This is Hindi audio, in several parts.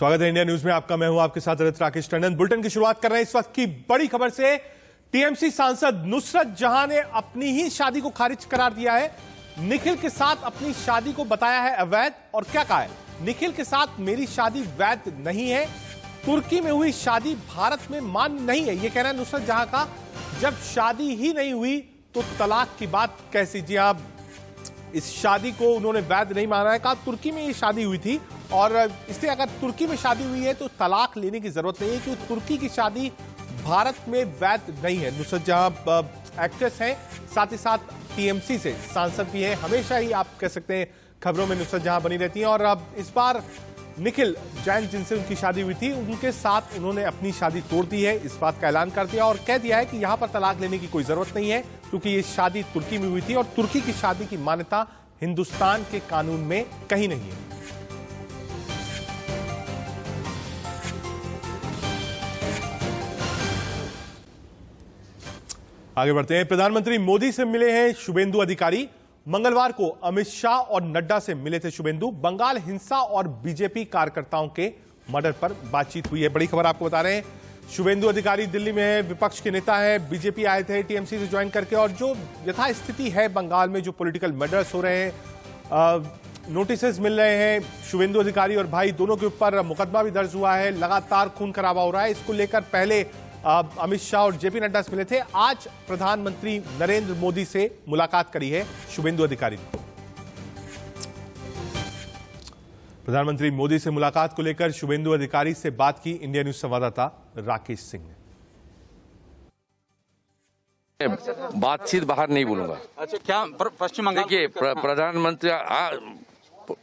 स्वागत है इंडिया न्यूज में आपका। मैं हूं आपके साथ राकेश टंडन। बुलेटिन की शुरुआत कर रहे हैं इस वक्त की बड़ी खबर से। टीएमसी सांसद नुसरत जहां ने अपनी ही शादी को खारिज करार दिया है। निखिल के साथ अपनी शादी को बताया है अवैध, और क्या कहा है, निखिल के साथ मेरी शादी वैध नहीं है, तुर्की में हुई शादी भारत में मान्य नहीं है, यह कहना है नुसरत जहां का। जब शादी ही नहीं हुई तो तलाक की बात कैसी। जी आप इस शादी को उन्होंने वैध नहीं माना है, कहा तुर्की में ये शादी हुई थी और इसलिए अगर तुर्की में शादी हुई है तो तलाक लेने की जरूरत नहीं है क्योंकि तुर्की की शादी भारत में वैध नहीं है। नुसरत जहां एक्ट्रेस है, साथ ही साथ टीएमसी से सांसद भी है। हमेशा ही आप कह सकते हैं खबरों में नुसरत जहां बनी रहती हैं, और अब इस बार निखिल जैन जिनसे उनकी शादी हुई थी उनके साथ उन्होंने अपनी शादी तोड़ दी है। इस बात का ऐलान कर दिया और कह दिया है कि यहां पर तलाक लेने की कोई जरूरत नहीं है क्योंकि ये शादी तुर्की में हुई थी और तुर्की की शादी की मान्यता हिंदुस्तान के कानून में कहीं नहीं है। आगे बढ़ते हैं। प्रधानमंत्री मोदी से मिले हैं शुभेंदु अधिकारी। मंगलवार को अमित शाह और नड्डा से मिले थे शुभेंदु। बंगाल हिंसा और बीजेपी कार्यकर्ताओं के मर्डर पर बातचीत हुई है। बड़ी खबर आपको बता रहे हैं। शुभेंदु अधिकारी दिल्ली में है, विपक्ष के नेता है, बीजेपी आए थे टीएमसी से ज्वाइन करके, और जो यथास्थिति है बंगाल में जो पॉलिटिकल मर्डर्स हो रहे हैं, नोटिसेस मिल रहे हैं, शुभेंदु अधिकारी और भाई दोनों के ऊपर मुकदमा भी दर्ज हुआ है, लगातार खून खराबा हो रहा है। इसको लेकर पहले अमित शाह और जेपी नड्डा से मिले थे। आज प्रधानमंत्री नरेंद्र मोदी से मुलाकात करी है शुभेंदु अधिकारी ने। प्रधानमंत्री मोदी से मुलाकात को लेकर शुभेंदु अधिकारी से बात की इंडिया न्यूज संवाददाता राकेश सिंह ने। बातचीत बाहर नहीं बोलूंगा। अच्छा, क्या पश्चिम बंगाल देखिए प्रधानमंत्री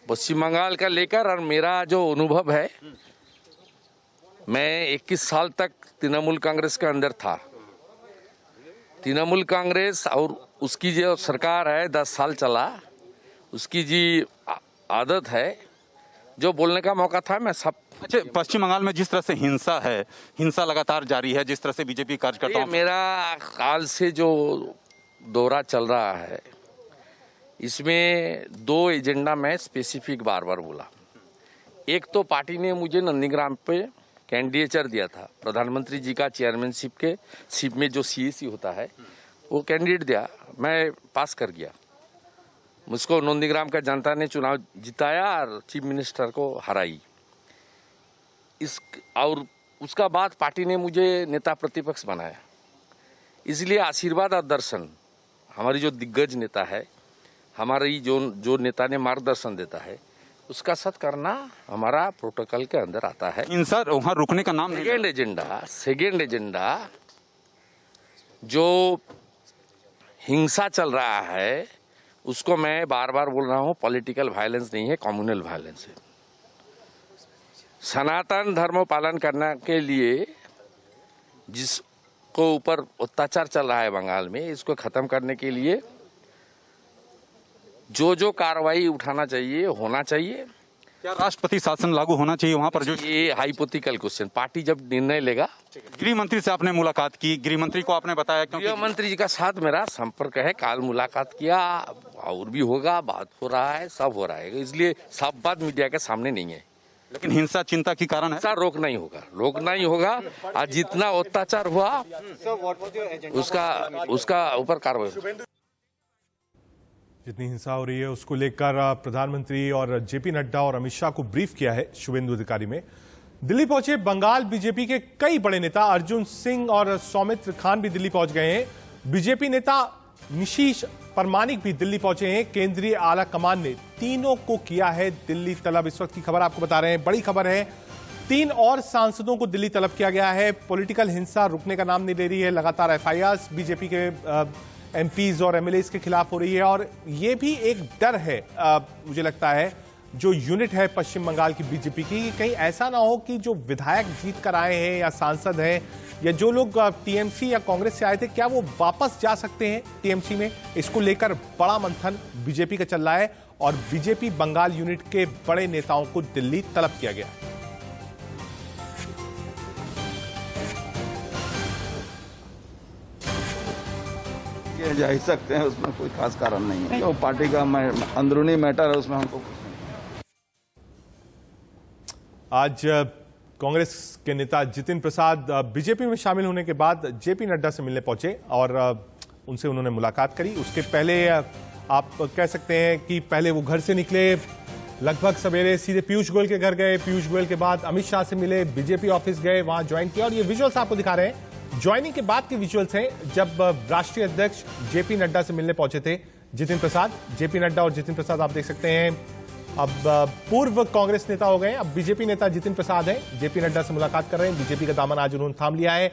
पश्चिम बंगाल का लेकर और मेरा जो अनुभव है, मैं 21 साल तक तृणमूल कांग्रेस के अंदर था। तृणमूल कांग्रेस और उसकी जो सरकार है 10 साल चला, उसकी जी आदत है जो बोलने का मौका था मैं सब। अच्छा, पश्चिम बंगाल में जिस तरह से हिंसा है, हिंसा लगातार जारी है, जिस तरह से बीजेपी कार्यकर्ताओं, मेरा काल से जो दौरा चल रहा है इसमें 2 एजेंडा मैं स्पेसिफिक बार बार बोला। एक तो पार्टी ने मुझे नंदीग्राम पे कैंडिडेचर दिया था, प्रधानमंत्री जी का चेयरमैनशिप के शिप में जो सीएसी होता है वो कैंडिडेट दिया, मैं पास कर गया। मुझको नंदीग्राम का जनता ने चुनाव जिताया और चीफ मिनिस्टर को हराई। और उसका बाद पार्टी ने मुझे नेता प्रतिपक्ष बनाया। इसलिए आशीर्वाद और दर्शन, हमारी जो दिग्गज नेता है, हमारी जो नेता ने मार्गदर्शन देता है, उसका साथ करना हमारा प्रोटोकॉल के अंदर आता है। हिंसा वहां रुकने का नाम सेकेंड एजेंडा जो हिंसा चल रहा है उसको मैं बार बार बोल रहा हूँ, पॉलिटिकल वायलेंस नहीं है, कम्युनल वायलेंस है। सनातन धर्म पालन करने के लिए जिसको ऊपर अत्याचार चल रहा है बंगाल में, इसको खत्म करने के लिए जो कार्रवाई उठाना चाहिए होना चाहिए। क्या राष्ट्रपति शासन लागू होना चाहिए वहां पर? जो ये हाइपोथेटिकल क्वेश्चन, पार्टी जब निर्णय लेगा। गृह मंत्री से आपने मुलाकात की, गृह मंत्री को आपने बताया? गृह मंत्री जी का साथ मेरा संपर्क है, काल मुलाकात किया, और भी होगा, बात हो रहा है, सब हो रहा है, इसलिए सब बात मीडिया के सामने नहीं है। लेकिन हिंसा चिंता की कारण है। रोकना ही होगा और जितना अत्याचार हुआ उसका ऊपर कार्रवाई। जितनी हिंसा हो रही है उसको लेकर प्रधानमंत्री और जेपी नड्डा और अमित शाह को ब्रीफ किया है शुभेंदु अधिकारी में। दिल्ली पहुंचे बंगाल बीजेपी के कई बड़े नेता, अर्जुन सिंह और सौमित्र खान भी दिल्ली पहुंच गए हैं। बीजेपी नेता निशीश परमानिक भी दिल्ली पहुंचे हैं। केंद्रीय आला कमान ने तीनों को किया है दिल्ली तलब। इस वक्त की खबर आपको बता रहे हैं, बड़ी खबर है। 3 और सांसदों को दिल्ली तलब किया गया है। पॉलिटिकल हिंसा रुकने का नाम नहीं ले रही है। लगातार एफआईआर बीजेपी के एमपीज और एमएलएस के खिलाफ हो रही है, और ये भी एक डर है मुझे लगता है जो यूनिट है पश्चिम बंगाल की बीजेपी की, कि कहीं ऐसा ना हो कि जो विधायक जीत कर आए हैं या सांसद हैं या जो लोग टीएमसी या कांग्रेस से आए थे, क्या वो वापस जा सकते हैं टीएमसी में। इसको लेकर बड़ा मंथन बीजेपी का चल रहा है और बीजेपी बंगाल यूनिट के बड़े नेताओं को दिल्ली तलब किया गया। जा ही सकते हैं, उसमें कोई खास कारण नहीं है। तो पार्टी का अंदरूनी मैटर है, उसमें हमको आज कांग्रेस के नेता जितिन प्रसाद बीजेपी में शामिल होने के बाद जेपी नड्डा से मिलने पहुंचे और उनसे उन्होंने मुलाकात करी। उसके पहले आप कह सकते हैं कि पहले वो घर से निकले, लगभग सवेरे सीधे पीयूष गोयल के घर गए, पीयूष गोयल के बाद अमित शाह से मिले, बीजेपी ऑफिस गए, वहां ज्वाइन किया। और ये विजुअल्स आपको दिखा रहे हैं ज्वाइनिंग के बाद के विजुअल्स हैं, जब राष्ट्रीय अध्यक्ष जेपी नड्डा से मिलने पहुंचे थे जितिन प्रसाद। जेपी नड्डा और जितिन प्रसाद आप देख सकते हैं अब पूर्व कांग्रेस नेता हो गए, अब बीजेपी नेता जितिन प्रसाद हैं, जेपी नड्डा से मुलाकात कर रहे हैं। बीजेपी का दामन आज उन्होंने थाम लिया है।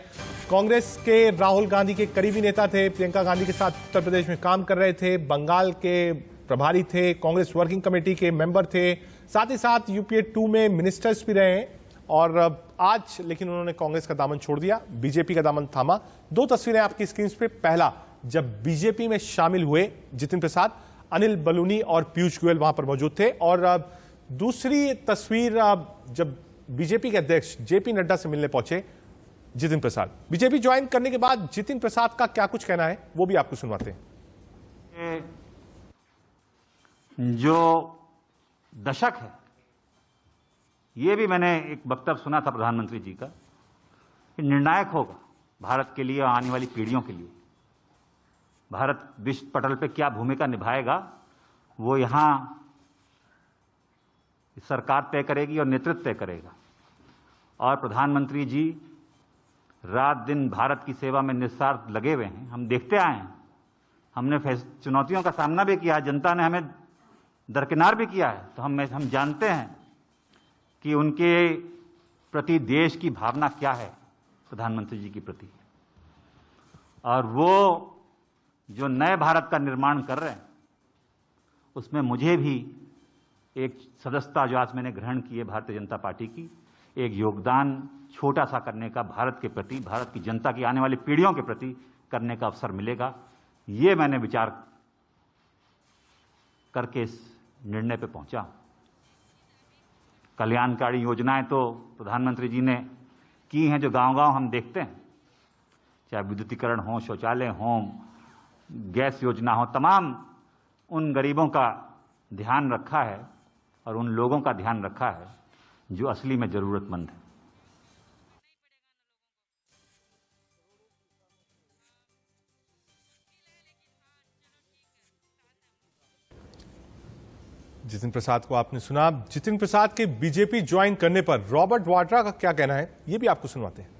कांग्रेस के राहुल गांधी के करीबी नेता थे, प्रियंका गांधी के साथ उत्तर प्रदेश में काम कर रहे थे, बंगाल के प्रभारी थे, कांग्रेस वर्किंग कमेटी के मेंबर थे, साथ ही साथ यूपीए 2 में मिनिस्टर्स भी रहे हैं। और आज लेकिन उन्होंने कांग्रेस का दामन छोड़ दिया, बीजेपी का दामन थामा। दो तस्वीरें आपकी स्क्रीन पे। पहला, जब बीजेपी में शामिल हुए जितिन प्रसाद, अनिल बलूनी और पीयूष गोयल वहां पर मौजूद थे। और दूसरी तस्वीर, जब बीजेपी के अध्यक्ष जेपी नड्डा से मिलने पहुंचे जितिन प्रसाद। बीजेपी ज्वाइन करने के बाद जितिन प्रसाद का क्या कुछ कहना है वो भी आपको सुनवाते हैं। जो दशक है, ये भी मैंने एक वक्तव्य सुना था प्रधानमंत्री जी का, कि निर्णायक होगा भारत के लिए और आने वाली पीढ़ियों के लिए। भारत विश्व पटल पे क्या भूमिका निभाएगा वो यहां सरकार तय करेगी और नेतृत्व तय करेगा। और प्रधानमंत्री जी रात दिन भारत की सेवा में निस्वार्थ लगे हुए हैं। हम देखते आए हैं, हमने चुनौतियों का सामना भी किया है, जनता ने हमें दरकिनार भी किया है, तो हम जानते हैं कि उनके प्रति देश की भावना क्या है, प्रधानमंत्री जी के प्रति। और वो जो नए भारत का निर्माण कर रहे हैं, उसमें मुझे भी एक सदस्यता जो आज मैंने ग्रहण की है भारतीय जनता पार्टी की, एक योगदान छोटा सा करने का भारत के प्रति, भारत की जनता की आने वाली पीढ़ियों के प्रति करने का अवसर मिलेगा। ये मैंने विचार करके इस निर्णय पे पहुंचा। कल्याणकारी योजनाएं तो प्रधानमंत्री जी ने की हैं, जो गांव-गांव हम देखते हैं, चाहे विद्युतीकरण हो, शौचालय हो, गैस योजना हो, तमाम उन गरीबों का ध्यान रखा है और उन लोगों का ध्यान रखा है जो असली में जरूरतमंद है। जितिन प्रसाद को आपने सुना। जितिन प्रसाद के बीजेपी ज्वाइन करने पर रॉबर्ट वाड्रा का क्या कहना है ये भी आपको सुनवाते हैं।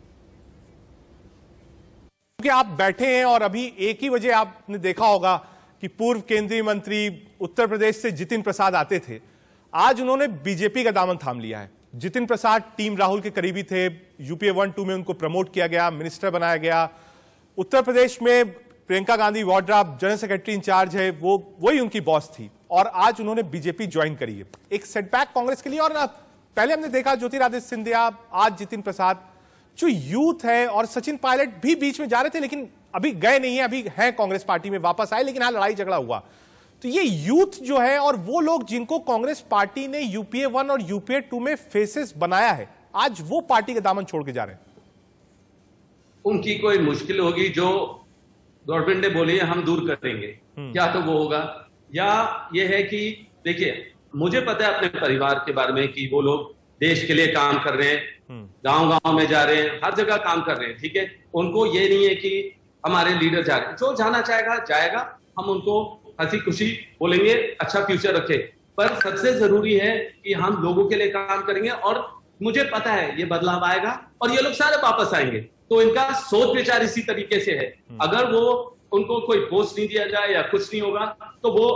क्योंकि आप बैठे हैं और अभी एक ही वजह आपने देखा होगा कि पूर्व केंद्रीय मंत्री उत्तर प्रदेश से जितिन प्रसाद आते थे, आज उन्होंने बीजेपी का दामन थाम लिया है। जितिन प्रसाद टीम राहुल के करीबी थे, यूपीए 1-2 में उनको प्रमोट किया गया, मिनिस्टर बनाया गया। उत्तर प्रदेश में Priyanka Gandhi Vadra general secretary incharge है, वही उनकी बॉस थी, और आज उन्होंने बीजेपी ज्वाइन करी है। एक सेटबैक कांग्रेस के लिए। और पहले हमने देखा ज्योतिरादित्य सिंधिया, आज जितिन प्रसाद, जो यूथ है, और सचिन पायलट भी बीच में जा रहे थे लेकिन अभी गए नहीं है, अभी हैं कांग्रेस पार्टी में, वापस आए, लेकिन हाँ लड़ाई झगड़ा हुआ। तो ये यूथ जो है और वो लोग जिनको कांग्रेस पार्टी ने यूपीए 1 और यूपीए 2 में फेसेस बनाया है, आज वो पार्टी का दामन छोड़ के जा रहे हैं। उनकी कोई मुश्किल होगी जो गवर्नमेंट ने बोली है हम दूर करेंगे, क्या तो वो होगा, या ये है कि देखिए मुझे पता है अपने परिवार के बारे में कि वो लोग देश के लिए काम कर रहे हैं, गांव-गांव में जा रहे हैं, हर जगह काम कर रहे हैं, ठीक है। उनको ये नहीं है कि हमारे लीडर जा रहे हैं, जो जाना चाहेगा जाएगा, हम उनको हंसी खुशी बोलेंगे अच्छा फ्यूचर रखे। पर सबसे जरूरी है कि हम लोगों के लिए काम करेंगे, और मुझे पता है ये बदलाव आएगा और ये लोग सारे वापस आएंगे। तो इनका सोच विचार इसी तरीके से है। अगर वो उनको कोई पोस्ट नहीं दिया जाए या कुछ नहीं होगा तो वो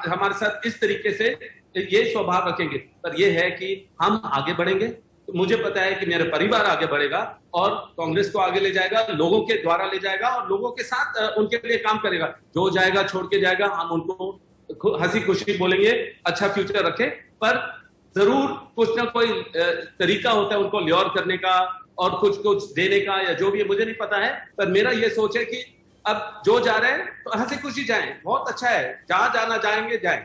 हमारे साथ इस तरीके से ये स्वभाव रखेंगे। पर ये है कि हम आगे बढ़ेंगे, तो मुझे पता है कि मेरा परिवार आगे बढ़ेगा और कांग्रेस को आगे ले जाएगा, लोगों के द्वारा ले जाएगा और लोगों के साथ उनके लिए काम करेगा। जो जाएगा छोड़ के जाएगा, हम उनको हंसी खुशी बोलेंगे अच्छा फ्यूचर रखे। पर जरूर कुछ ना कोई तरीका होता है उनको ल्योर करने का और कुछ देने का, या जो भी है मुझे नहीं पता है। पर मेरा ये सोच है कि अब जो जा रहे हैं तो हंसी खुशी जाएं, बहुत अच्छा है, जहां जाना जाएंगे जाएं।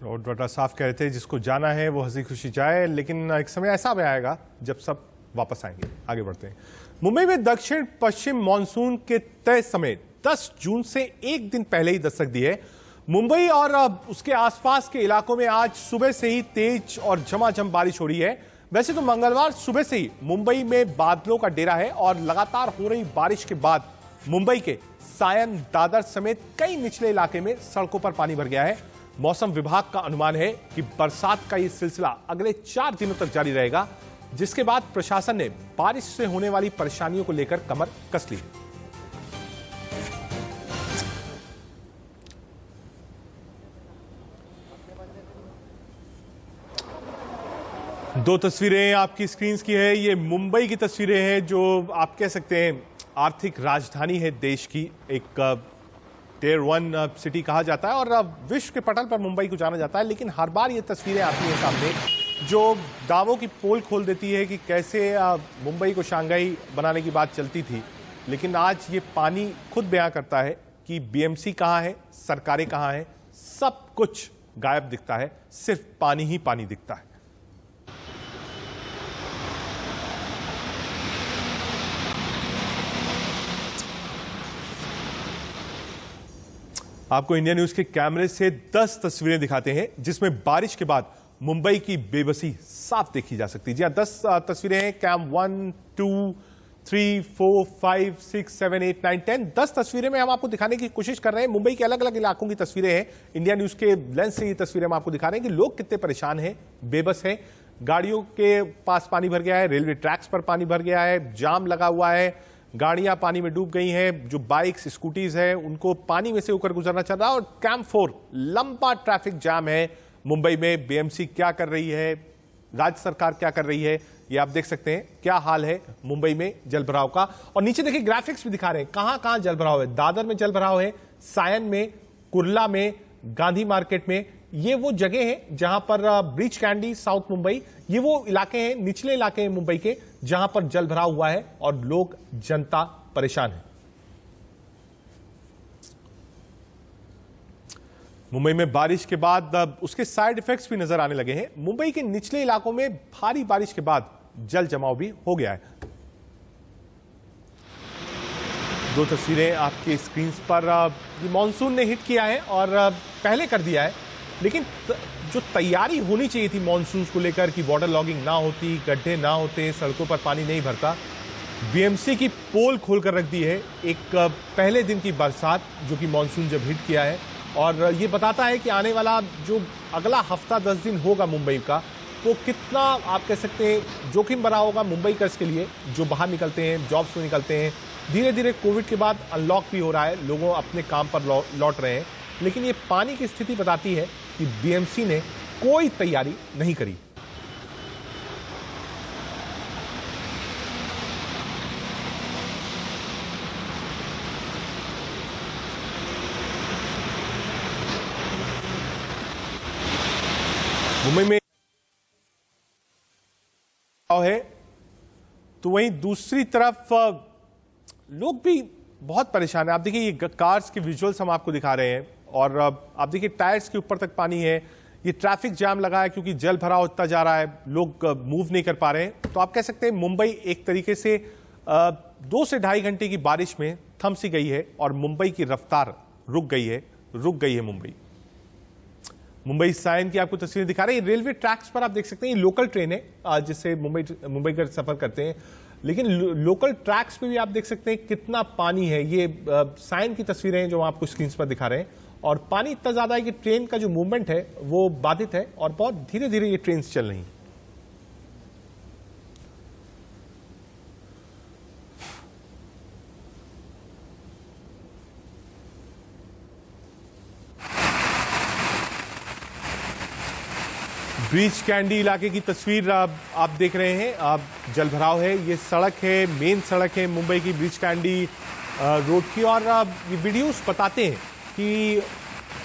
रॉबर्ट वाड्रा साफ कह रहे थे जिसको जाना है वो हंसी खुशी जाए, लेकिन एक समय ऐसा भी आएगा जब सब वापस आएंगे। आगे बढ़ते हैं। मुंबई में दक्षिण पश्चिम मानसून के तय समय 10 जून से एक दिन पहले ही दस्तक दी है। मुंबई और उसके आसपास के इलाकों में आज सुबह से ही तेज और झमाझम बारिश हो रही है। वैसे तो मंगलवार सुबह से ही मुंबई में बादलों का डेरा है और लगातार हो रही बारिश के बाद मुंबई के सायन, दादर समेत कई निचले इलाके में सड़कों पर पानी भर गया है। मौसम विभाग का अनुमान है कि बरसात का यह सिलसिला अगले 4 दिनों तक जारी रहेगा, जिसके बाद प्रशासन ने बारिश से होने वाली परेशानियों को लेकर कमर कस ली है। दो तस्वीरें आपकी स्क्रीन की है। ये मुंबई की तस्वीरें हैं, जो आप कह सकते हैं आर्थिक राजधानी है देश की, एक टियर 1 सिटी कहा जाता है और विश्व के पटल पर मुंबई को जाना जाता है। लेकिन हर बार ये तस्वीरें आती हैं सामने जो दावों की पोल खोल देती है कि कैसे मुंबई को शंघाई बनाने की बात चलती थी, लेकिन आज ये पानी खुद बयां करता है कि बीएमसी कहां है, सरकारें कहां हैं, सब कुछ गायब दिखता है, सिर्फ पानी ही पानी दिखता है। आपको इंडिया न्यूज के कैमरे से 10 तस्वीरें दिखाते हैं जिसमें बारिश के बाद मुंबई की बेबसी साफ देखी जा सकती है। जी 10 तस्वीरें हैं। कैम 1, 2, 3, 4, 5, 6, 7, 8, 9, 10 10 तस्वीरें में हम आपको दिखाने की कोशिश कर रहे हैं। मुंबई के अलग अलग इलाकों की तस्वीरें हैं। इंडिया न्यूज के लेंस से ये तस्वीरें हम आपको दिखा रहे हैं कि लोग कितने परेशान हैं, बेबस हैं। गाड़ियों के पास पानी भर गया है, रेलवे ट्रैक्स पर पानी भर गया है, जाम लगा हुआ है, गाड़ियां पानी में डूब गई हैं, जो बाइक्स, स्कूटीज हैं उनको पानी में से होकर गुजरना चल रहा है। और कैंप 4 लंबा ट्रैफिक जाम है मुंबई में। बीएमसी क्या कर रही है, राज्य सरकार क्या कर रही है, ये आप देख सकते हैं क्या हाल है मुंबई में जलभराव का। और नीचे देखिए ग्राफिक्स भी दिखा रहे हैं कहां कहां जलभराव है। दादर में जलभराव है, सायन में, कुर्ला में, गांधी मार्केट में। ये वो जगह है जहां पर ब्रीच कैंडी, साउथ मुंबई, ये वो इलाके हैं, निचले इलाके हैं मुंबई के, जहां पर जलभराव हुआ है और लोग, जनता परेशान है। मुंबई में बारिश के बाद उसके साइड इफेक्ट्स भी नजर आने लगे हैं। मुंबई के निचले इलाकों में भारी बारिश के बाद जल जमाव भी हो गया है। दो तस्वीरें आपकी स्क्रीन पर। मानसून ने हिट किया है और पहले कर दिया है, लेकिन जो तैयारी होनी चाहिए थी मानसून को लेकर कि वाटर लॉगिंग ना होती, गड्ढे ना होते, सड़कों पर पानी नहीं भरता, बीएमसी की पोल खोलकर रख दी है। एक पहले दिन की बरसात जो कि मानसून जब हिट किया है, और ये बताता है कि आने वाला जो अगला हफ्ता 10 दिन होगा मुंबई का, वो कितना आप कह सकते हैं जोखिम भरा होगा मुंबईकर्स के लिए, जो बाहर निकलते हैं, जॉब्स में निकलते हैं। धीरे धीरे कोविड के बाद अनलॉक भी हो रहा है, लोगों अपने काम पर लौट रहे हैं, लेकिन ये पानी की स्थिति बताती है कि बीएमसी ने कोई तैयारी नहीं करी। मुंबई में है तो वहीं दूसरी तरफ लोग भी बहुत परेशान है। आप देखिए ये कार्स के विजुअल्स हम आपको दिखा रहे हैं और आप देखिए टायर्स के ऊपर तक पानी है। ये ट्रैफिक जाम लगा है क्योंकि जल भराव होता जा रहा है, लोग मूव नहीं कर पा रहे हैं। तो आप कह सकते हैं मुंबई एक तरीके से 2 से ढाई घंटे की बारिश में थम सी गई है और मुंबई की रफ्तार रुक गई है मुंबई सायन की आपको तस्वीरें दिखा रहे हैं। रेलवे ट्रैक्स पर आप देख सकते हैं ये लोकल ट्रेन है जिससे मुंबई का सफर करते हैं, लेकिन लोकल ट्रैक्स पे भी आप देख सकते हैं कितना पानी है। ये सायन की तस्वीरें हैं जो आपको स्क्रीन पर दिखा रहे हैं, और पानी इतना ज्यादा है कि ट्रेन का जो मूवमेंट है वो बाधित है और बहुत धीरे धीरे ये ट्रेन चल रही हैं। ब्रीच कैंडी इलाके की तस्वीर आप देख रहे हैं। आप जलभराव है, ये सड़क है, मेन सड़क है मुंबई की, ब्रीच कैंडी रोड की। और ये वीडियोस बताते हैं कि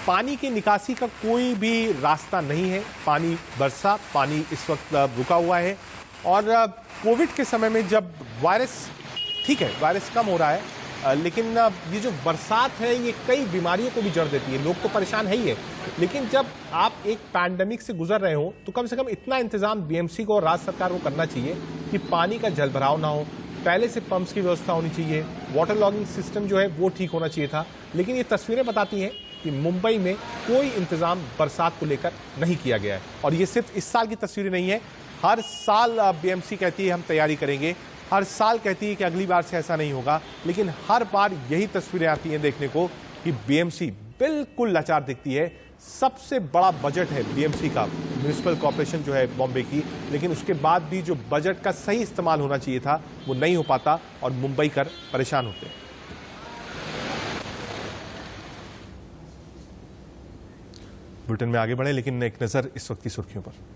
पानी की निकासी का कोई भी रास्ता नहीं है। पानी बरसा, पानी इस वक्त रुका हुआ है। और कोविड के समय में जब वायरस, ठीक है वायरस कम हो रहा है, लेकिन ये जो बरसात है ये कई बीमारियों को भी जड़ देती है। लोग तो परेशान है ही है, लेकिन जब आप एक पैंडेमिक से गुजर रहे हो तो कम से कम इतना इंतजाम बीएमसी को और राज्य सरकार को करना चाहिए कि पानी का जलभराव ना हो। पहले से पंप्स की व्यवस्था होनी चाहिए, वाटर लॉगिंग सिस्टम जो है वो ठीक होना चाहिए था। लेकिन ये तस्वीरें बताती हैं कि मुंबई में कोई इंतजाम बरसात को लेकर नहीं किया गया है। और ये सिर्फ इस साल की तस्वीरें नहीं है, हर साल बीएमसी कहती है हम तैयारी करेंगे, हर साल कहती है कि अगली बार से ऐसा नहीं होगा, लेकिन हर बार यही तस्वीरें आती हैं देखने को कि बीएमसी बिल्कुल लाचार दिखती है। सबसे बड़ा बजट है बीएमसी का, म्युनिसिपल कॉर्पोरेशन जो है बॉम्बे की, लेकिन उसके बाद भी जो बजट का सही इस्तेमाल होना चाहिए था वो नहीं हो पाता और मुंबईकर परेशान होते हैं। बुलेटिन में आगे बढ़े, लेकिन एक नजर इस वक्त की सुर्खियों पर।